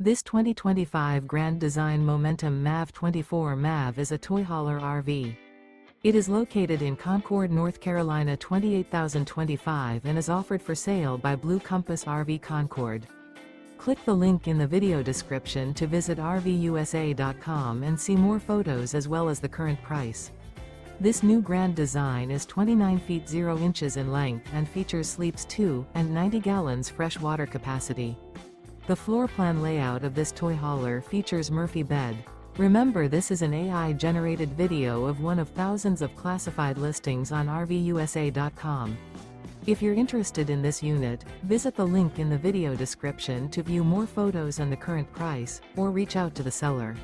This 2025 Grand Design Momentum MAV 24 MAV is a toy hauler RV. It is located in Concord, North Carolina 28025 and is offered for sale by Blue Compass RV Concord. Click the link in the video description to visit RVUSA.com and see more photos as well as the current price. This new Grand Design is 29 feet 0 inches in length and features sleeps 2 and 90 gallons fresh water capacity. The floor plan layout of this toy hauler features Murphy bed. Remember, this is an AI-generated video of one of thousands of classified listings on RVUSA.com. If you're interested in this unit, visit the link in the video description to view more photos and the current price, or reach out to the seller.